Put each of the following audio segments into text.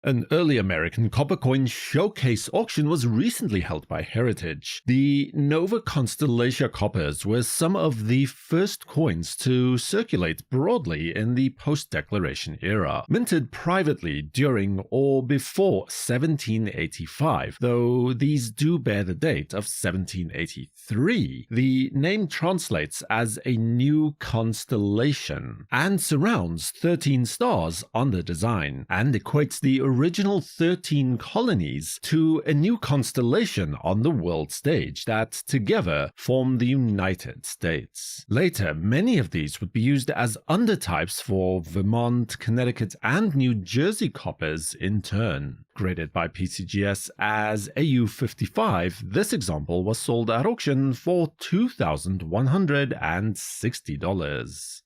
An early American copper coin showcase auction was recently held by Heritage. The Nova Constellatio coppers were some of the first coins to circulate broadly in the post-declaration era, minted privately during or before 1785, though these do bear the date of 1783. The name translates as a new constellation and surrounds 13 stars on the design, and equates the original 13 colonies to a new constellation on the world stage that together form the United States. Later, many of these would be used as undertypes for Vermont, Connecticut, and New Jersey coppers in turn. Graded by PCGS as AU55, this example was sold at auction for $2,160.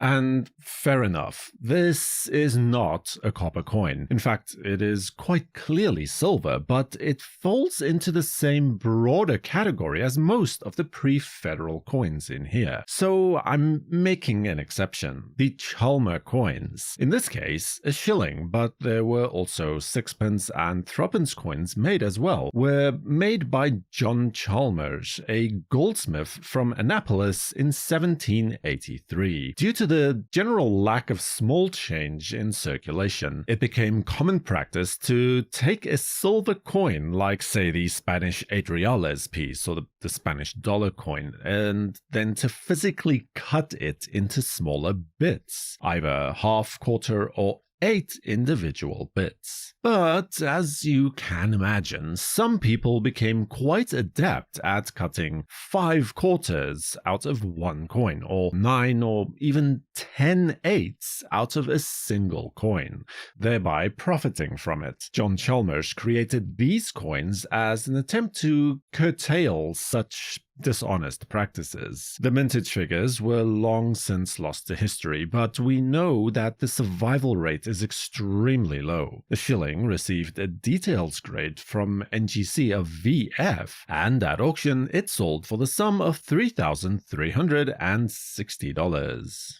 And fair enough, this is not a copper coin. In fact, it is quite clearly silver, but it falls into the same broader category as most of the pre-federal coins in here. So I'm making an exception. The Chalmers coins. In this case, a shilling, but there were also sixpence and threepence coins made as well, were made by John Chalmers, a goldsmith from Annapolis in 1783. Due to the general lack of small change in circulation, it became common practice to take a silver coin like, say, the Spanish 8 reales piece or the Spanish dollar coin, and then to physically cut it into smaller bits, either half, quarter, or 8 individual bits. But as you can imagine, some people became quite adept at cutting 5 quarters out of one coin, or 9 or even 10 eighths out of a single coin, thereby profiting from it. John Chalmers created these coins as an attempt to curtail such dishonest practices. The mintage figures were long since lost to history, but we know that the survival rate is extremely low. The shilling received a details grade from NGC of VF, and at auction it sold for the sum of $3,360.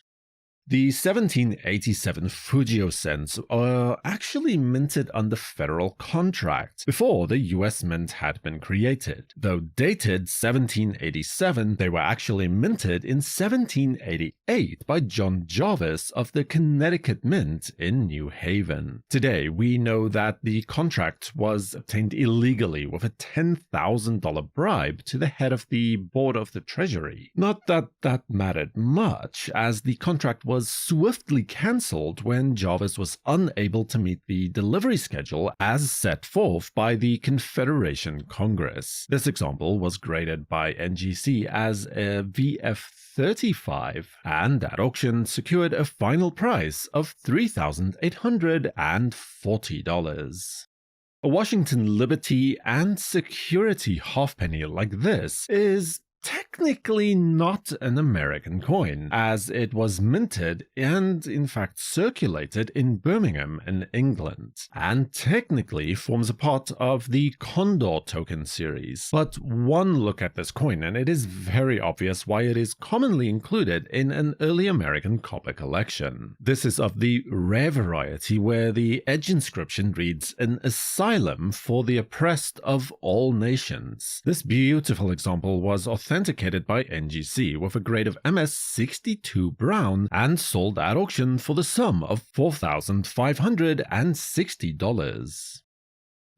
The 1787 Fugio cents are actually minted under federal contract before the US Mint had been created. Though dated 1787, they were actually minted in 1788 by John Jarvis of the Connecticut Mint in New Haven. Today, we know that the contract was obtained illegally with a $10,000 bribe to the head of the Board of the Treasury. Not that that mattered much, as the contract was swiftly cancelled when Jarvis was unable to meet the delivery schedule as set forth by the Confederation Congress. This example was graded by NGC as a VF35 and at auction secured a final price of $3,840. A Washington Liberty and Security halfpenny like this is technically not an American coin, as it was minted and in fact circulated in Birmingham in England, and technically forms a part of the Condor token series. But one look at this coin and it is very obvious why it is commonly included in an early American copper collection. This is of the rare variety where the edge inscription reads, "An asylum for the oppressed of all nations." This beautiful example was authenticated by NGC with a grade of MS62 brown and sold at auction for the sum of $4,560.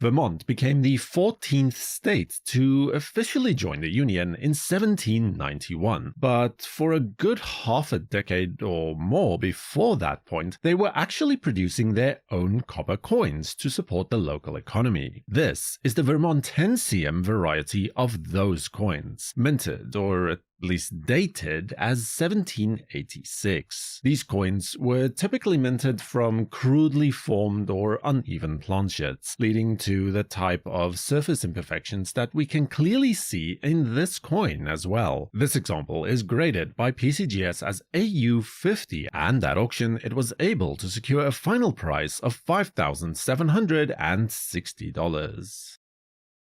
Vermont became the 14th state to officially join the Union in 1791, but for a good half a decade or more before that point, they were actually producing their own copper coins to support the local economy. This is the Vermontensium variety of those coins, minted, or at least dated, as 1786. These coins were typically minted from crudely formed or uneven planchets, leading to the type of surface imperfections that we can clearly see in this coin as well. This example is graded by PCGS as AU50, and at auction it was able to secure a final price of $5,760.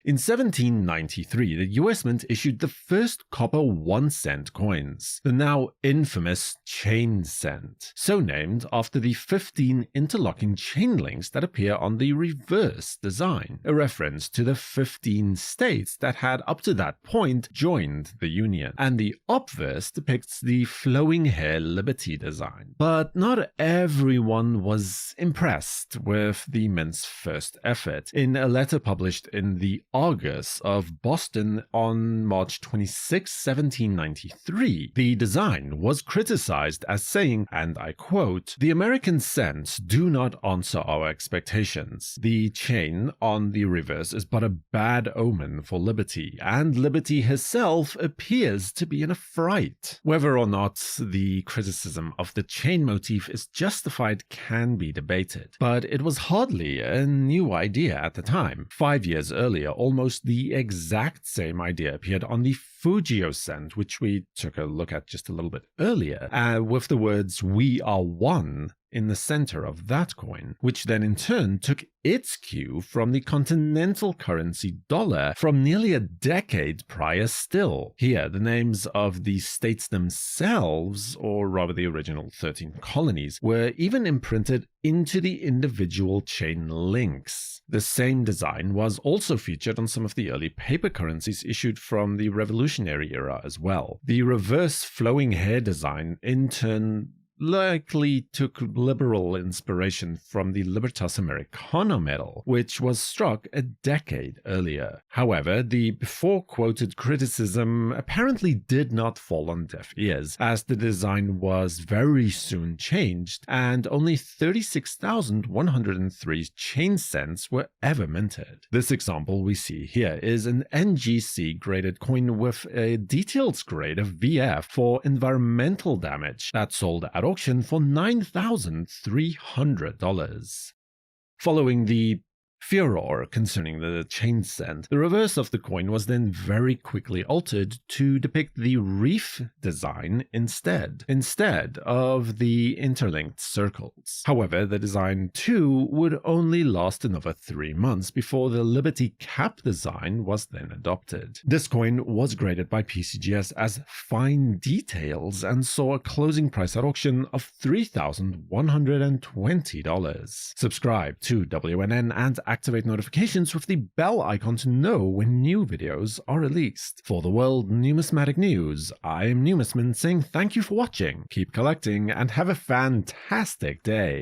In 1793, the US Mint issued the first copper 1-cent coins, the now infamous chain cent, so named after the 15 interlocking chain links that appear on the reverse design, a reference to the 15 states that had up to that point joined the Union, and the obverse depicts the flowing hair liberty design. But not everyone was impressed with the Mint's first effort. In a letter published in the Argus of Boston on March 26, 1793, the design was criticized as saying, and I quote, "The American cents do not answer our expectations. The chain on the reverse is but a bad omen for liberty, and liberty herself appears to be in a fright." Whether or not the criticism of the chain motif is justified can be debated, but it was hardly a new idea at the time. 5 years earlier, almost the exact same idea appeared on the Fugio cent, which we took a look at just a little bit earlier, with the words "We are one" in the center of that coin, which then in turn took its cue from the continental currency dollar from nearly a decade prior still. Here, the names of the states themselves, or rather the original 13 colonies, were even imprinted into the individual chain links. The same design was also featured on some of the early paper currencies issued from the Revolutionary era as well. The reverse flowing hair design, in turn, likely took liberal inspiration from the Libertas Americana medal, which was struck a decade earlier. However, the before-quoted criticism apparently did not fall on deaf ears, as the design was very soon changed, and only 36,103 chain cents were ever minted. This example we see here is an NGC-graded coin with a details grade of VF for environmental damage that sold at auction for $9,300. Following the furor concerning the chain cent, the reverse of the coin was then very quickly altered to depict the reef design instead of the interlinked circles. However, the design too would only last another 3 months before the Liberty cap design was then adopted. This coin was graded by PCGS as fine details and saw a closing price at auction of $3,120. Subscribe to WNN and activate notifications with the bell icon to know when new videos are released. For the World Numismatic News, I am Numisman saying thank you for watching, keep collecting, and have a fantastic day.